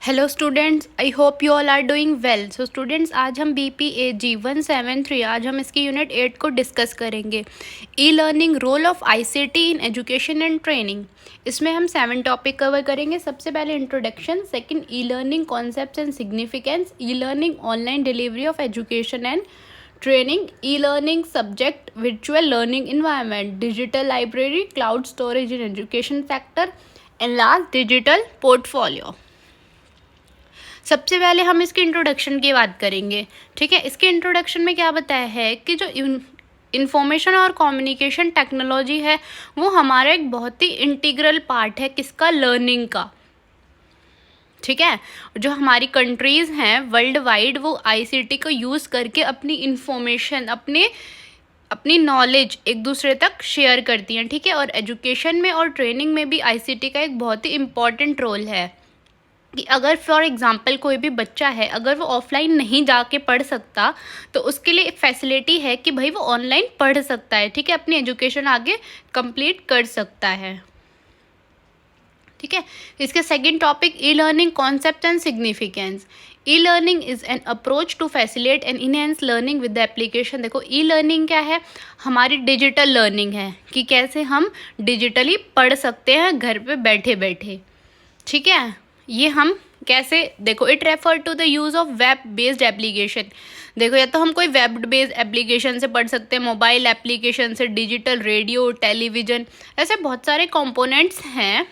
Hello students, I hope you all are doing well. So students, आज हम BPAG 173 आज हम इसकी यूनिट 8 को डिस्कस करेंगे। E learning, role of ICT in education and training. इसमें हम 7 टॉपिक कवर करेंगे। सबसे पहले introduction, second e learning concepts and significance, e learning online delivery of education and training, e learning subject virtual learning environment, digital library, cloud storage in education sector, and last digital portfolio. सबसे पहले हम इसके introduction की बात करेंगे। ठीक है, इसके इंट्रोडक्शन में क्या बताया है कि जो इंफॉर्मेशन और कम्युनिकेशन टेक्नोलॉजी है वो हमारा एक बहुत ही इंटीग्रल पार्ट है किसका, लर्निंग का। ठीक है, जो हमारी कंट्रीज़ हैं वर्ल्ड वाइड वो ICT को यूज़ करके अपनी इंफॉर्मेशन, अपनी नॉलेज एक दूसरे तक शेयर करती हैं। ठीक है, और एजुकेशन में और ट्रेनिंग में भी ICT का एक बहुत ही इम्पॉर्टेंट रोल है कि अगर फॉर एग्ज़ाम्पल कोई भी बच्चा है, अगर वो ऑफलाइन नहीं जाके पढ़ सकता तो उसके लिए एक फैसिलिटी है कि भाई वो ऑनलाइन पढ़ सकता है। ठीक है, अपनी एजुकेशन आगे कंप्लीट कर सकता है। ठीक है, इसके second topic, e learning concept and significance. E learning is an approach to facilitate and enhance learning with the application. देखो, ई लर्निंग क्या है, हमारी डिजिटल लर्निंग है कि कैसे हम डिजिटली पढ़ सकते हैं घर पे बैठे बैठे। ठीक है, ये हम कैसे, देखो, it refer to the use of web based application. देखो, या तो हम कोई वेब बेस्ड एप्लीकेशन से पढ़ सकते हैं, मोबाइल एप्लीकेशन से, डिजिटल रेडियो, टेलीविज़न, ऐसे बहुत सारे कंपोनेंट्स हैं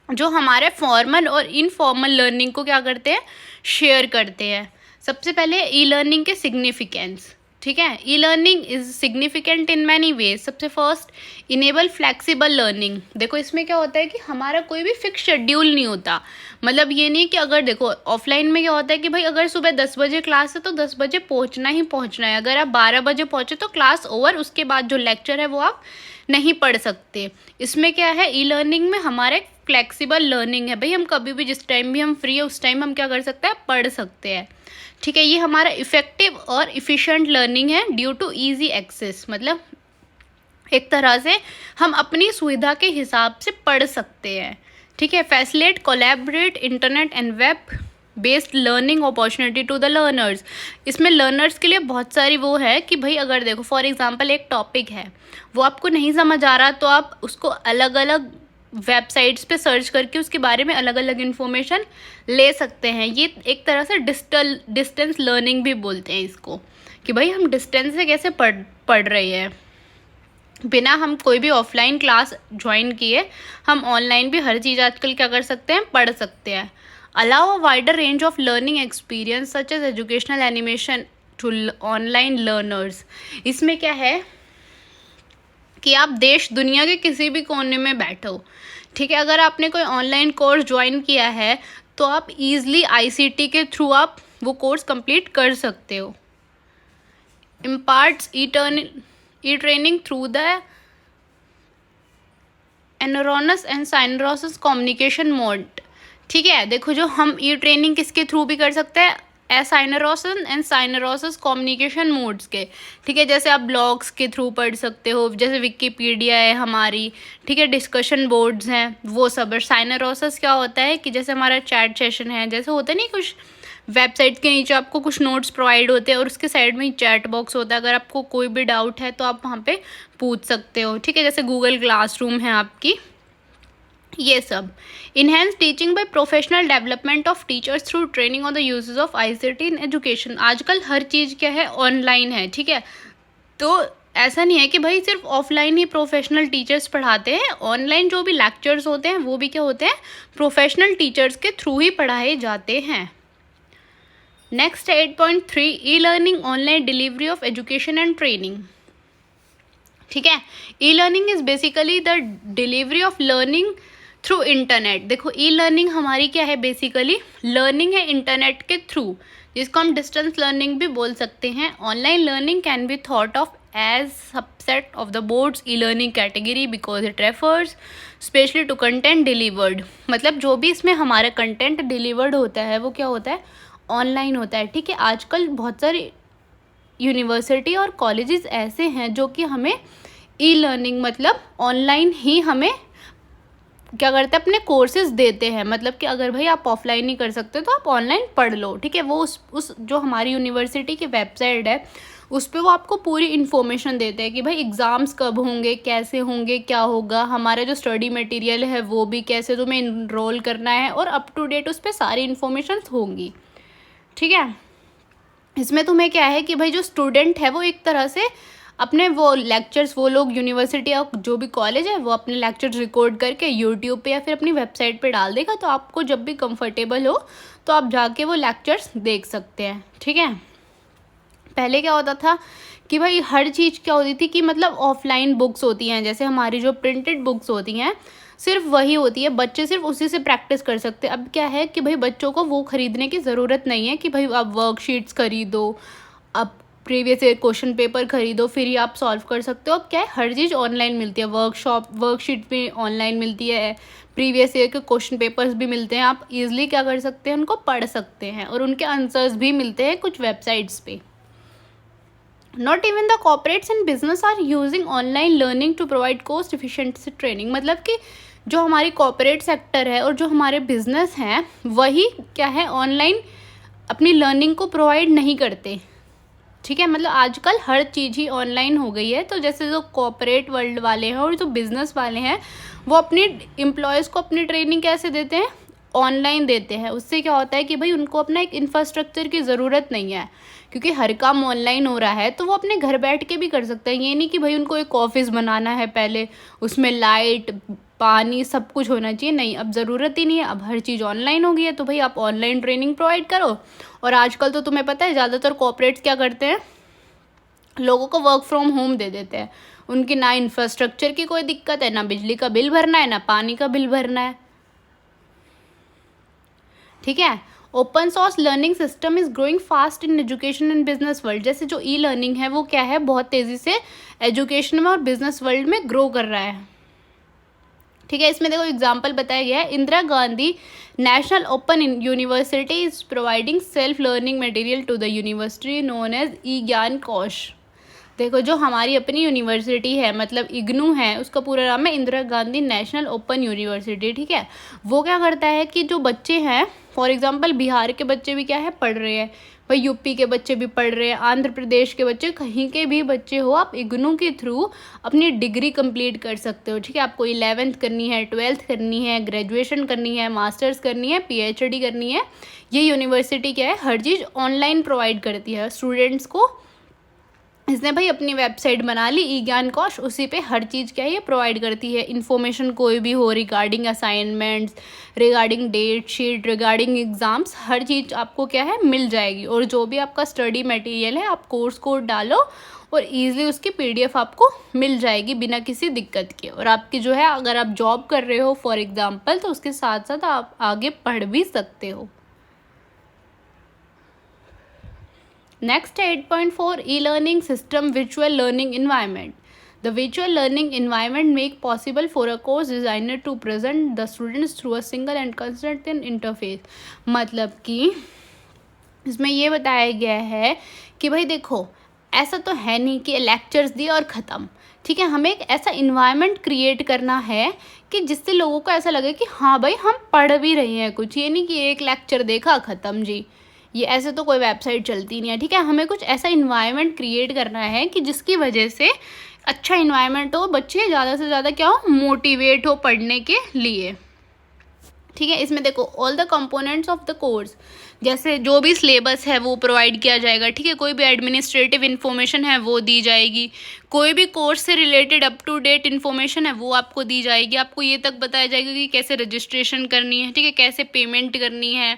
जो हमारे फॉर्मल और इनफॉर्मल लर्निंग को क्या करते हैं, शेयर करते हैं। सबसे पहले ई लर्निंग के सिग्निफिकेंस। ठीक है, e learning is significant in many ways. सबसे फर्स्ट, इनेबल फ्लैक्सिबल लर्निंग। देखो, इसमें क्या होता है कि हमारा कोई भी फिक्स शेड्यूल नहीं होता। मतलब ये नहीं कि अगर देखो ऑफलाइन में क्या होता है कि भाई अगर सुबह 10 बजे क्लास है तो 10 बजे पहुंचना ही पहुंचना है। अगर आप 12 बजे पहुंचे तो क्लास ओवर, उसके बाद जो लेक्चर है वो आप नहीं पढ़ सकते। इसमें क्या है, ई लर्निंग में हमारे फ्लेक्सिबल लर्निंग है। भाई हम कभी भी, जिस टाइम भी हम फ्री है उस टाइम हम क्या कर सकते हैं, पढ़ सकते हैं। ठीक है, ये हमारा इफ़ेक्टिव और इफ़िशिएंट लर्निंग है ड्यू टू इजी एक्सेस। मतलब एक तरह से हम अपनी सुविधा के हिसाब से पढ़ सकते हैं। ठीक है, facilitate collaborate internet and web based learning opportunity to the learners. इसमें लर्नर्स के लिए बहुत सारी वो है कि भाई अगर देखो फॉर एग्जांपल एक टॉपिक है, वो आपको नहीं समझ आ रहा तो आप उसको अलग अलग वेबसाइट्स पे सर्च करके उसके बारे में अलग अलग इन्फॉर्मेशन ले सकते हैं। ये एक तरह से डिस्टेंस लर्निंग भी बोलते हैं इसको, कि भाई हम डिस्टेंस से कैसे पढ़ रहे हैं, बिना हम कोई भी ऑफलाइन क्लास ज्वाइन किए हम ऑनलाइन भी हर चीज़ आजकल क्या कर सकते हैं, पढ़ सकते हैं। Allow a wider range of learning experience such as educational animation to online learners. इसमें क्या है कि आप देश दुनिया के किसी भी कोने में बैठो, ठीक है, अगर आपने कोई ऑनलाइन कोर्स ज्वाइन किया है तो आप इजीली ICT के थ्रू आप वो कोर्स कंप्लीट कर सकते हो। Imparts e training through the asynchronous and synchronous communication mode. ठीक है, देखो जो हम ई ट्रेनिंग किसके थ्रू भी कर सकते हैं, एसाइनरोसन एंड साइनरोसस कम्युनिकेशन मोड्स के। ठीक है, जैसे आप ब्लॉग्स के थ्रू पढ़ सकते हो, जैसे विकिपीडिया है हमारी, ठीक है, डिस्कशन बोर्ड्स हैं, वो सब। और साइनरोसस क्या होता है कि जैसे हमारा चैट सेशन है, जैसे होता नहीं, कुछ वेबसाइट के नीचे आपको कुछ नोट्स प्रोवाइड होते हैं और उसके साइड में चैट बॉक्स होता है। अगर आपको कोई भी डाउट है तो आप वहाँ पे पूछ सकते हो। ठीक है, जैसे गूगल क्लासरूम है आपकी, ये सब। Enhance teaching by professional development of teachers through training on the uses of ICT in education. आजकल हर चीज़ क्या है, ऑनलाइन है। ठीक है, तो ऐसा नहीं है कि भाई सिर्फ ऑफलाइन ही प्रोफेशनल टीचर्स पढ़ाते हैं, ऑनलाइन जो भी लेक्चर्स होते हैं वो भी क्या होते हैं, प्रोफेशनल टीचर्स के थ्रू ही पढ़ाए जाते हैं। Next 8.3, e learning online delivery of education and training. ठीक है, e learning is basically the delivery of learning through internet. देखो, ई लर्निंग हमारी क्या है, बेसिकली लर्निंग है इंटरनेट के थ्रू, जिसको हम डिस्टेंस लर्निंग भी बोल सकते हैं। Online learning can be thought of as subset of the boards e learning category because it refers specially to content delivered. मतलब जो भी इसमें हमारा कंटेंट डिलीवर्ड होता है वो क्या होता है, ऑनलाइन होता है। ठीक है, आजकल बहुत सारी यूनिवर्सिटी और कॉलेजेस ऐसे हैं जो कि हमें ई लर्निंग मतलब ऑनलाइन ही हमें क्या करते हैं, अपने कोर्सेज देते हैं। मतलब कि अगर भाई आप ऑफलाइन नहीं कर सकते तो आप ऑनलाइन पढ़ लो, ठीक है। वो उस जो हमारी यूनिवर्सिटी की वेबसाइट है उस पर वो आपको पूरी इन्फॉर्मेशन देते हैं कि भाई एग्ज़ाम्स कब होंगे, कैसे होंगे, क्या होगा, हमारा जो स्टडी मटेरियल है वो भी, कैसे तुम्हें इनरोल करना है, और अप टू डेट उस पर सारी इन्फॉर्मेशन होंगी, ठीक है। इसमें तुम्हें क्या है कि भाई जो स्टूडेंट है वो एक तरह से अपने वो लेक्चर्स, वो लोग यूनिवर्सिटी या जो भी कॉलेज है वो अपने लेक्चर्स रिकॉर्ड करके यूट्यूब पे या फिर अपनी वेबसाइट पे डाल देगा, तो आपको जब भी कंफर्टेबल हो तो आप जाके वो लेक्चर्स देख सकते हैं, ठीक है। पहले क्या होता था कि भाई हर चीज़ क्या होती थी कि मतलब ऑफलाइन बुक्स होती हैं, जैसे हमारी जो प्रिंटेड बुक्स होती हैं सिर्फ वही होती है, बच्चे सिर्फ उसी से प्रैक्टिस कर सकते हैं। अब क्या है कि भाई बच्चों को वो खरीदने की ज़रूरत नहीं है कि भाई आप वर्कशीट्स खरीदो, आप प्रीवियस ईयर क्वेश्चन पेपर खरीदो फिर ही आप सॉल्व कर सकते हो। अब क्या है, हर चीज़ ऑनलाइन मिलती है, वर्कशीट भी ऑनलाइन मिलती है, प्रीवियस ईयर के क्वेश्चन पेपर्स भी मिलते हैं, आप इजीली क्या कर सकते हैं, उनको पढ़ सकते हैं, और उनके आंसर्स भी मिलते हैं कुछ वेबसाइट्स पे। Not even the corporates and business are using online learning to provide cost efficiency training. मतलब कि जो हमारी कॉर्पोरेट सेक्टर है और जो हमारे बिजनेस हैं वही क्या है, ऑनलाइन अपनी लर्निंग को प्रोवाइड नहीं करते, ठीक है। मतलब आजकल हर चीज़ ही ऑनलाइन हो गई है। तो जैसे जो कॉर्पोरेट वर्ल्ड वाले हैं और जो बिज़नेस वाले हैं वो अपने एम्प्लॉयज़ को अपनी ट्रेनिंग कैसे देते हैं, ऑनलाइन देते हैं। उससे क्या होता है कि भाई उनको अपना एक इंफ्रास्ट्रक्चर की ज़रूरत नहीं है, क्योंकि हर काम ऑनलाइन हो रहा है तो वो अपने घर बैठ के भी कर सकते हैं। ये नहीं कि भाई उनको एक ऑफिस बनाना है पहले, उसमें लाइट पानी सब कुछ होना चाहिए, नहीं, अब ज़रूरत ही नहीं है, अब हर चीज़ ऑनलाइन हो गई है, तो भाई आप ऑनलाइन ट्रेनिंग प्रोवाइड करो। और आजकल तो तुम्हें पता है ज़्यादातर कॉर्पोरेट्स क्या करते हैं, लोगों को वर्क फ्रॉम होम दे देते हैं। उनकी ना इंफ्रास्ट्रक्चर की कोई दिक्कत है, ना बिजली का बिल भरना है, ना पानी का बिल भरना है, ठीक है। Open source learning system is growing fast in education and business world. जैसे जो ई लर्निंग है वो क्या है, बहुत तेज़ी से एजुकेशन में और बिजनेस वर्ल्ड में ग्रो कर रहा है, ठीक है। इसमें देखो एग्जाम्पल बताया गया है, Indira Gandhi National Open University is providing self learning material to the university known as e Gyan Kosh. देखो जो हमारी अपनी यूनिवर्सिटी है, मतलब इग्नू है, उसका पूरा नाम है Indira Gandhi National Open university, ठीक है। वो क्या करता है कि जो बच्चे हैं, फॉर एग्जांपल बिहार के बच्चे भी क्या है पढ़ रहे हैं, भाई यूपी के बच्चे भी पढ़ रहे हैं, आंध्र प्रदेश के बच्चे, कहीं के भी बच्चे हो, आप इग्नू के थ्रू अपनी डिग्री कंप्लीट कर सकते हो, ठीक है। आपको 11th करनी है, 12th करनी है, ग्रेजुएशन करनी है, मास्टर्स करनी है, PhD करनी है, ये यूनिवर्सिटी क्या है, हर चीज़ ऑनलाइन प्रोवाइड करती है स्टूडेंट्स को। इसने भाई अपनी वेबसाइट बना ली ई ज्ञान कोश, उसी पे हर चीज़ क्या है ये प्रोवाइड करती है, इन्फॉर्मेशन कोई भी हो regarding assignments, regarding date sheet, regarding exams, हर चीज़ आपको क्या है मिल जाएगी। और जो भी आपका स्टडी मटेरियल है आप कोर्स कोड डालो और ईज़िली उसकी PDF आपको मिल जाएगी बिना किसी दिक्कत के। और आपकी जो है, अगर आप जॉब कर रहे हो फॉर एग्ज़ाम्पल, तो उसके साथ साथ आप आगे पढ़ भी सकते हो। Next 8.4 e-learning system virtual learning environment. The virtual learning environment make possible for a course designer to present the students through a single and consistent interface. मतलब कि इसमें ये बताया गया है कि भाई देखो ऐसा तो है नहीं कि लेक्चर्स दिए और ख़त्म, ठीक है। हमें एक ऐसा इन्वायरमेंट क्रिएट करना है कि जिससे लोगों को ऐसा लगे कि हाँ भाई हम पढ़ भी रहे हैं कुछ, ये नहीं कि एक लेक्चर देखा ख़त्म जी, ये ऐसे तो कोई वेबसाइट चलती नहीं है, ठीक है। हमें कुछ ऐसा इन्वायरमेंट क्रिएट करना है कि जिसकी वजह से अच्छा इन्वायरमेंट हो, बच्चे ज़्यादा से ज़्यादा क्या हो, मोटिवेट हो पढ़ने के लिए, ठीक है। इसमें देखो all the components of the course, जैसे जो भी सिलेबस है वो प्रोवाइड किया जाएगा, ठीक है। कोई भी एडमिनिस्ट्रेटिव इन्फॉर्मेशन है वो दी जाएगी, कोई भी कोर्स से related up to date information है वो आपको दी जाएगी। आपको ये तक बताया जाएगा कि कैसे रजिस्ट्रेशन करनी है, ठीक है, कैसे पेमेंट करनी है,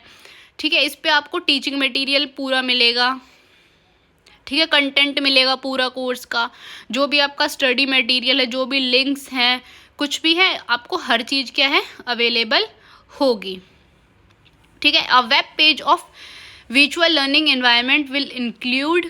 ठीक है। इस पे आपको टीचिंग मटेरियल पूरा मिलेगा, ठीक है, कंटेंट मिलेगा पूरा कोर्स का, जो भी आपका स्टडी मटेरियल है, जो भी लिंक्स हैं, कुछ भी है, आपको हर चीज़ क्या है अवेलेबल होगी, ठीक है। A web page of virtual learning environment will include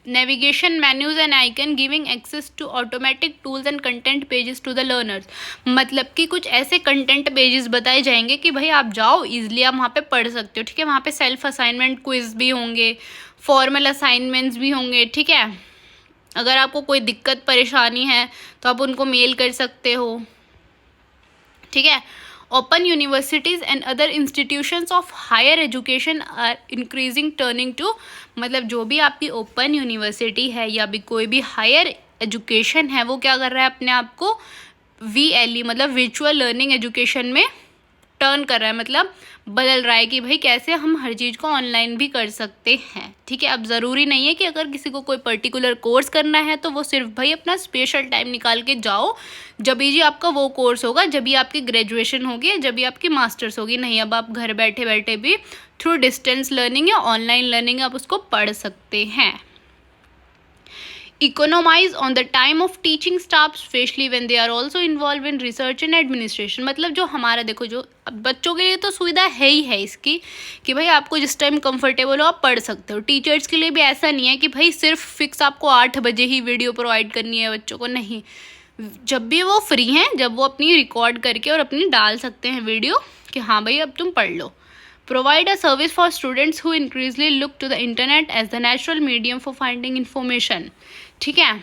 navigation menus and icon giving access to automatic tools and content pages to the learners। मतलब कि कुछ ऐसे कंटेंट पेजेस बताए जाएंगे कि भाई आप जाओ इजीली आप वहाँ पे पढ़ सकते हो, ठीक है। वहाँ पे सेल्फ असाइनमेंट क्विज भी होंगे, फॉर्मल असाइनमेंट्स भी होंगे, ठीक है। अगर आपको कोई दिक्कत परेशानी है तो आप उनको मेल कर सकते हो, ठीक है। Open universities and other institutions of higher education are increasing turning to, मतलब जो भी आपकी ओपन यूनिवर्सिटी है या भी कोई भी हायर एजुकेशन है वो क्या कर रहा है, अपने आप को VLE मतलब वर्चुअल लर्निंग एजुकेशन में टर्न कर रहा है, मतलब बदल रहा है कि भाई कैसे हम हर चीज़ को ऑनलाइन भी कर सकते हैं। ठीक है, अब ज़रूरी नहीं है कि अगर किसी को कोई पर्टिकुलर कोर्स करना है तो वो सिर्फ भाई अपना स्पेशल टाइम निकाल के जाओ, जब भी जी आपका वो कोर्स होगा, जब भी आपकी ग्रेजुएशन होगी, जब भी आपकी मास्टर्स होगी। नहीं, अब आप घर बैठे बैठे भी थ्रू डिस्टेंस लर्निंग या ऑनलाइन लर्निंग आप उसको पढ़ सकते हैं। Economize on the time of teaching staff, especially when they are also involved in research and administration। मतलब जो हमारा देखो, जो अब बच्चों के लिए तो सुविधा है ही है इसकी कि भाई आपको जिस टाइम कंफर्टेबल हो आप पढ़ सकते हो। टीचर्स के लिए भी ऐसा नहीं है कि भाई सिर्फ फिक्स आपको 8 बजे ही वीडियो प्रोवाइड करनी है बच्चों को, नहीं, जब भी वो फ्री हैं, जब वो अपनी रिकॉर्ड करके और अपनी डाल सकते हैं वीडियो कि हाँ भाई अब तुम पढ़ लो। Provide a service for students who increasingly look to the internet as the natural medium for finding information। ठीक है,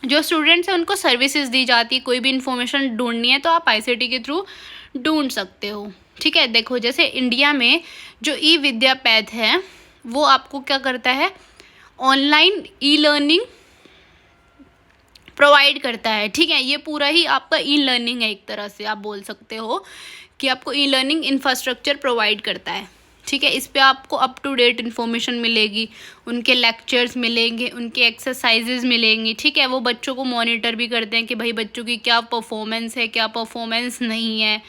जो स्टूडेंट्स हैं उनको सर्विसेज दी जाती है, कोई भी इंफॉर्मेशन ढूंढनी है तो आप ICT के थ्रू ढूंढ सकते हो। ठीक है, देखो जैसे इंडिया में जो ई-विद्यापैथ है वो आपको क्या करता है, ऑनलाइन ई-लर्निंग प्रोवाइड करता है। ठीक है, ये पूरा ही आपका ई-लर्निंग है, एक तरह से आप बोल सकते हो कि आपको ई-लर्निंग इंफ्रास्ट्रक्चर प्रोवाइड करता है। ठीक है, इस पे आपको अप टू डेट इन्फॉर्मेशन मिलेगी, उनके लेक्चर्स मिलेंगे, उनके एक्सरसाइजेज मिलेंगी। ठीक है, वो बच्चों को मॉनिटर भी करते हैं कि भाई बच्चों की क्या परफॉर्मेंस है, क्या परफॉर्मेंस नहीं है।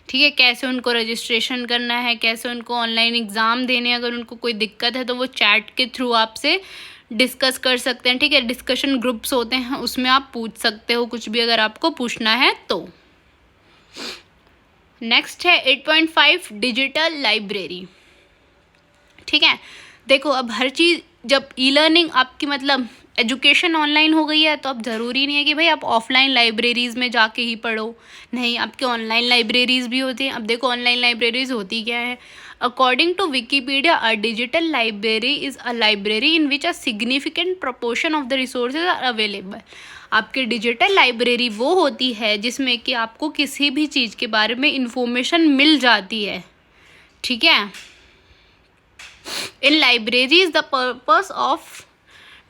ठीक है, कैसे उनको रजिस्ट्रेशन करना है, कैसे उनको ऑनलाइन एग्ज़ाम देने, अगर उनको कोई दिक्कत है तो वो चैट के थ्रू आपसे डिस्कस कर सकते हैं। ठीक है, डिस्कशन ग्रुप्स होते हैं, उसमें आप पूछ सकते हो कुछ भी अगर आपको पूछना है तो। नेक्स्ट है 8.5 डिजिटल लाइब्रेरी। ठीक है, देखो अब हर चीज़ जब ई-लर्निंग आपकी मतलब एजुकेशन ऑनलाइन हो गई है तो अब ज़रूरी नहीं है कि भाई आप ऑफलाइन लाइब्रेरीज़ में जाके ही पढ़ो, नहीं, आपकी ऑनलाइन लाइब्रेरीज़ भी होती हैं। अब देखो ऑनलाइन लाइब्रेरीज़ होती क्या है, according to Wikipedia a digital library is a library in which a significant proportion of the resources are available. आपकी डिजिटल लाइब्रेरी वो होती है जिसमें कि आपको किसी भी चीज़ के बारे में इंफॉर्मेशन मिल जाती है। ठीक है, in libraries the purpose of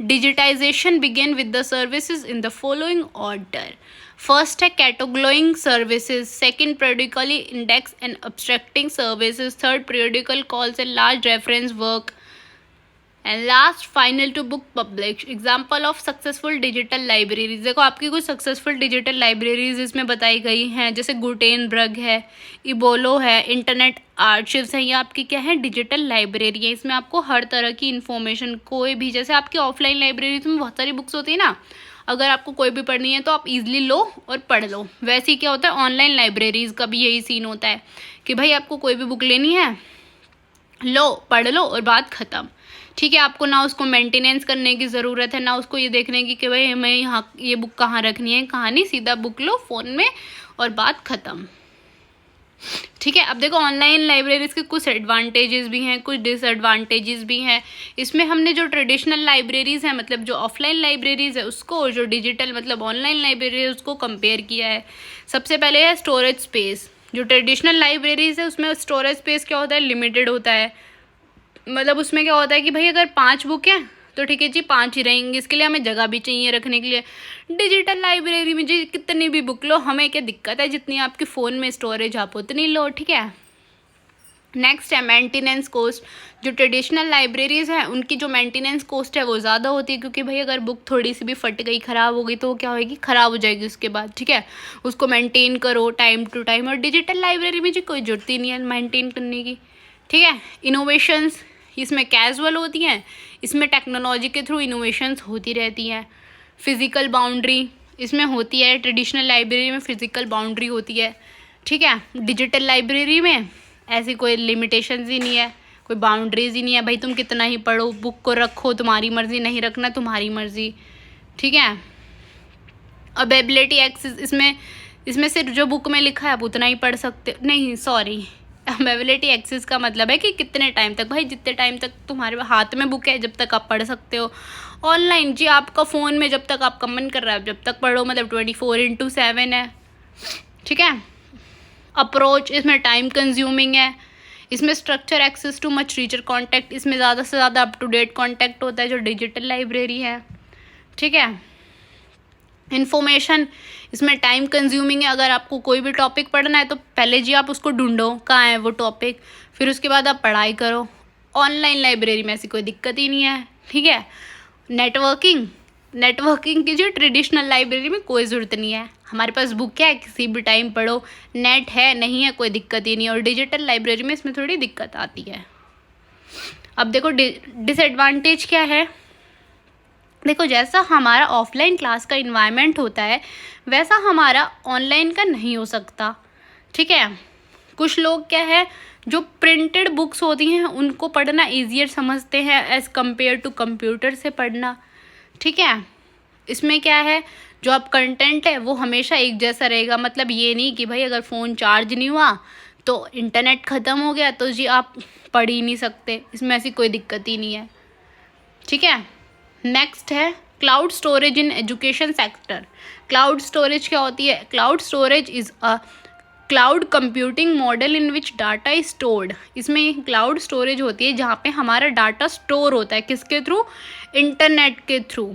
digitization begin with the services in the following order। first है cataloging services, second periodically index and abstracting services, third periodical calls and large reference work, and last final to book publish. Example of successful digital libraries, देखो आपकी कुछ successful digital libraries इसमें बताई गई हैं, जैसे Gutenberg है, इबोलो है, इंटरनेट आर्चिव्स है। ये आपकी क्या है, डिजिटल लाइब्रेरी है। इसमें आपको हर तरह की इन्फॉर्मेशन, कोई भी, जैसे आपकी ऑफलाइन लाइब्रेरीज में बहुत सारी बुक्स होती है ना, अगर आपको कोई भी पढ़नी है तो आप इजीली लो और पढ़ लो। वैसे ही क्या होता है ऑनलाइन लाइब्रेरीज का भी यही सीन होता है कि भाई आपको कोई भी बुक लेनी है, लो, पढ़ लो और बात ख़त्म। ठीक है, आपको ना उसको मेंटेनेंस करने की ज़रूरत है, ना उसको ये देखने की कि भाई हमें यहाँ ये बुक कहाँ रखनी है, कहाँ नहीं, सीधा बुक लो फ़ोन में और बात ख़त्म। ठीक है, अब देखो ऑनलाइन लाइब्रेरीज के कुछ एडवांटेजेस भी हैं, कुछ डिसएडवांटेजेस भी हैं। इसमें हमने जो ट्रेडिशनल लाइब्रेरीज़ हैं, मतलब जो ऑफलाइन लाइब्रेरीज़ है उसको, और जो डिजिटल मतलब ऑनलाइन लाइब्रेरी है उसको कंपेयर किया है। सबसे पहले है स्टोरेज स्पेस। जो ट्रेडिशनल लाइब्रेरीज़ है उसमें स्टोरेज स्पेस क्या होता है, लिमिटेड होता है। मतलब उसमें क्या होता है कि भाई अगर 5 बुक हैं तो ठीक है जी 5 ही रहेंगे, इसके लिए हमें जगह भी चाहिए रखने के लिए। डिजिटल लाइब्रेरी में जी कितनी भी बुक लो, हमें क्या दिक्कत है, जितनी आपके फ़ोन में स्टोरेज आप उतनी लो। ठीक है, नेक्स्ट है मेंटेनेंस कॉस्ट। जो ट्रेडिशनल लाइब्रेरीज़ हैं उनकी जो मेंटेनेंस कॉस्ट है वो ज़्यादा होती है, क्योंकि भाई अगर बुक थोड़ी सी भी फट गई, ख़राब हो गई तो वो क्या होगी, ख़राब हो जाएगी उसके बाद। ठीक है, उसको मेंटेन करो टाइम टू टाइम, और डिजिटल लाइब्रेरी में जी कोई ज़रूरत ही नहीं है मेंटेन करने की। ठीक है, इनोवेशंस इसमें कैजुअल होती हैं, इसमें टेक्नोलॉजी के थ्रू इनोवेशंस होती रहती हैं। फिज़िकल बाउंड्री इसमें होती है, ट्रेडिशनल लाइब्रेरी में फ़िज़िकल बाउंड्री होती है। ठीक है, डिजिटल लाइब्रेरी में ऐसी कोई लिमिटेशंस ही नहीं है, कोई बाउंड्रीज ही नहीं है, भाई तुम कितना ही पढ़ो, बुक को रखो तुम्हारी मर्ज़ी, नहीं रखना तुम्हारी मर्ज़ी। ठीक है, अवेलेबिलिटी एक्सेस, इसमें सिर्फ जो बुक में लिखा है आप उतना ही पढ़ सकते, नहीं सॉरी, अवेलेबिलिटी एक्सेस का मतलब है कि कितने टाइम तक, भाई जितने टाइम तक तुम्हारे हाथ में बुक है जब तक आप पढ़ सकते हो। ऑनलाइन जी आपका फ़ोन में जब तक आपका मन कर रहा है जब तक पढ़ो, मतलब 24/7 है। ठीक है, अप्रोच, इसमें टाइम कंज्यूमिंग है। इसमें structure, access to much richer contact, इसमें ज़्यादा से ज़्यादा अप टू डेट कॉन्टैक्ट होता है जो डिजिटल लाइब्रेरी है, ठीक है। इन्फॉर्मेशन, इसमें टाइम कंज्यूमिंग है। अगर आपको कोई भी टॉपिक पढ़ना है तो पहले जी आप उसको ढूंढो कहाँ है वो टॉपिक, फिर उसके बाद आप पढ़ाई करो। ऑनलाइन लाइब्रेरी में ऐसी कोई दिक्कत ही नहीं है, ठीक है। नेटवर्किंग की जो ट्रेडिशनल लाइब्रेरी में कोई ज़रूरत नहीं है, हमारे पास बुक है, किसी भी टाइम पढ़ो, नेट है नहीं है कोई दिक्कत ही नहीं है। और डिजिटल लाइब्रेरी में इसमें थोड़ी दिक्कत आती है। अब देखो डिसएडवांटेज क्या है। देखो जैसा हमारा ऑफलाइन क्लास का इन्वायरमेंट होता है वैसा हमारा ऑनलाइन का नहीं हो सकता, ठीक है। कुछ लोग क्या है जो प्रिंटेड बुक्स होती हैं उनको पढ़ना ईजियर समझते हैं एज़ कम्पेयर टू कंप्यूटर से पढ़ना, ठीक है। इसमें क्या है जो आप कंटेंट है वो हमेशा एक जैसा रहेगा। मतलब ये नहीं कि भाई अगर फ़ोन चार्ज नहीं हुआ तो इंटरनेट ख़त्म हो गया तो जी आप पढ़ ही नहीं सकते, इसमें ऐसी कोई दिक्कत ही नहीं है, ठीक है। नेक्स्ट है cloud storage in education sector. Cloud storage क्या होती है? Cloud storage is a cloud computing model in which data is stored. इसमें क्लाउड स्टोरेज होती है जहाँ पे हमारा डाटा स्टोर होता है, किसके थ्रू? इंटरनेट के थ्रू,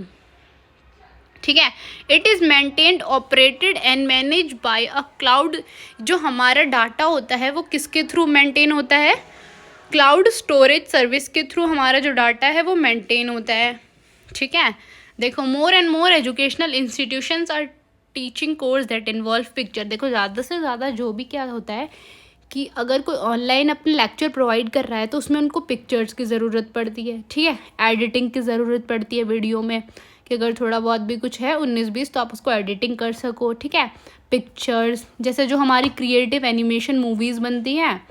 ठीक है। It is maintained, operated and manage by a cloud. जो हमारा डाटा होता है वो किसके थ्रू मेंटेन होता है? क्लाउड स्टोरेज सर्विस के थ्रू हमारा जो डाटा है वो मेंटेन होता है, ठीक है। देखो more and more educational institutions are teaching course that involve picture. देखो ज़्यादा से ज़्यादा जो भी क्या होता है कि अगर कोई ऑनलाइन अपने लेक्चर प्रोवाइड कर रहा है तो उसमें उनको पिक्चर्स की ज़रूरत पड़ती है, ठीक है। एडिटिंग की ज़रूरत पड़ती है वीडियो में कि अगर थोड़ा बहुत भी कुछ है 19-20 तो आप उसको एडिटिंग कर सको, ठीक है। पिक्चर्स जैसे जो हमारी क्रिएटिव एनिमेशन मूवीज़ बनती हैं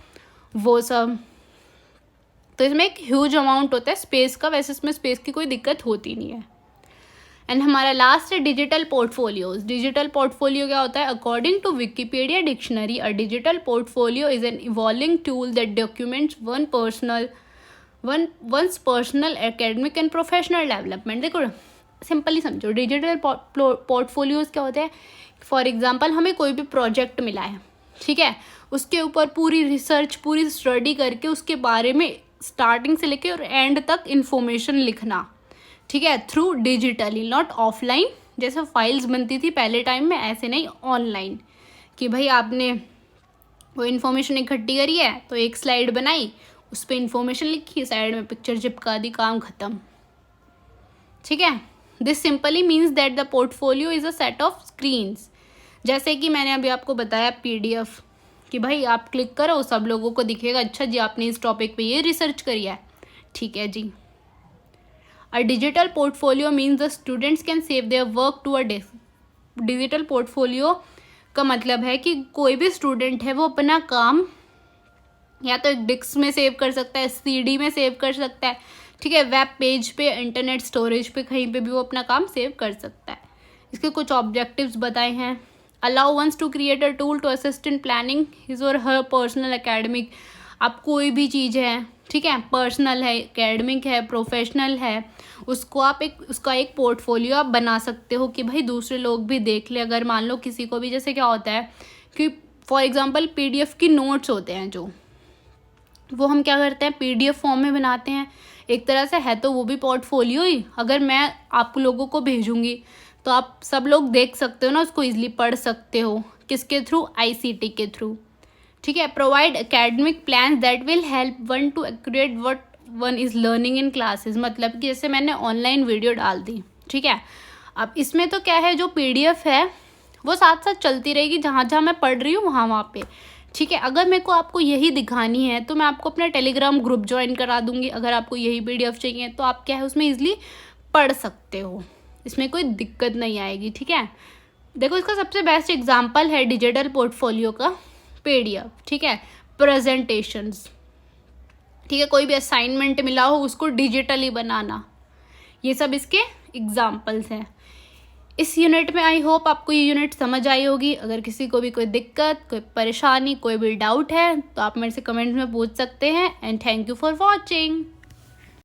वो सब, तो इसमें एक ह्यूज अमाउंट होता है स्पेस का। वैसे इसमें स्पेस की कोई दिक्कत होती नहीं है। एंड हमारा लास्ट है डिजिटल पोर्टफोलियोज। डिजिटल पोर्टफोलियो क्या होता है? According to Wikipedia dictionary, a digital portfolio is an evolving tool that documents one's personal academic and professional development. देखो सिंपली समझो, डिजिटल पोर्टफोलियोज क्या होते हैं? फॉर एग्जाम्पल हमें कोई भी प्रोजेक्ट मिला है, ठीक है, उसके ऊपर पूरी रिसर्च, पूरी स्टडी करके उसके बारे में स्टार्टिंग से लेके और एंड तक इंफॉर्मेशन लिखना, ठीक है, थ्रू डिजिटली, नॉट ऑफलाइन जैसे फाइल्स बनती थी पहले टाइम में, ऐसे नहीं, ऑनलाइन कि भाई आपने वो इन्फॉर्मेशन इकट्ठी करी है तो एक स्लाइड बनाई, उस पर इंफॉर्मेशन लिखी, साइड में पिक्चर चिपका दी, काम ख़त्म, ठीक है। This simply means that the portfolio is a set of screens. जैसे कि मैंने अभी आपको बताया PDF कि भाई आप क्लिक करो सब लोगों को दिखेगा, अच्छा जी आपने इस टॉपिक पे ये रिसर्च करी है, ठीक है जी। A digital portfolio means the students can save their work to a disk. Digital portfolio का मतलब है कि कोई भी स्टूडेंट है वो अपना काम या तो एक डिस्क में सेव कर सकता है, CD में सेव कर सकता है, ठीक है, वेब पेज पे, इंटरनेट स्टोरेज पे, कहीं पे भी वो अपना काम सेव कर सकता है। इसके कुछ ऑब्जेक्टिव्स बताए हैं। Allow one's to create a tool to assist in planning his और हर पर्सनल एकेडमिक। आप कोई भी चीज़ है, ठीक है, पर्सनल है, एकेडमिक है, प्रोफेशनल है, उसको आप उसका एक पोर्टफोलियो आप बना सकते हो कि भाई दूसरे लोग भी देख ले। अगर मान लो किसी को भी, जैसे क्या होता है कि फॉर एग्जांपल PDF की नोट्स होते हैं जो, वो हम क्या करते हैं PDF फॉर्म में बनाते हैं, एक तरह से है तो वो भी पोर्टफोलियो ही। अगर मैं आप लोगों को भेजूँगी तो आप सब लोग देख सकते हो ना, उसको ईजिली पढ़ सकते हो, किसके थ्रू? ICT के थ्रू, ठीक है। Provide academic plan that will help one two accurate what one is learning in classes. मतलब कि जैसे मैंने ऑनलाइन वीडियो डाल दी, ठीक है, अब इसमें तो क्या है, जो PDF है वो साथ साथ चलती रहेगी, जहाँ जहाँ मैं पढ़ रही हूँ वहाँ पे, ठीक है। अगर मेरे को आपको यही दिखानी है तो मैं आपको अपना टेलीग्राम ग्रुप ज्वाइन करा दूँगी। अगर आपको यही PDF चाहिए तो आप क्या है उसमें ईजिली पढ़ सकते हो, इसमें कोई दिक्कत नहीं आएगी, ठीक है। देखो इसका सबसे बेस्ट एग्जांपल है डिजिटल पोर्टफोलियो का PDF, ठीक है, प्रेजेंटेशंस, ठीक है, कोई भी असाइनमेंट मिला हो उसको डिजिटली बनाना, ये सब इसके एग्जांपल्स हैं। इस यूनिट में आई होप आपको ये यूनिट समझ आई होगी। अगर किसी को भी कोई दिक्कत, कोई परेशानी, कोई भी डाउट है तो आप मेरे से कमेंट में पूछ सकते हैं। And thank you for watching.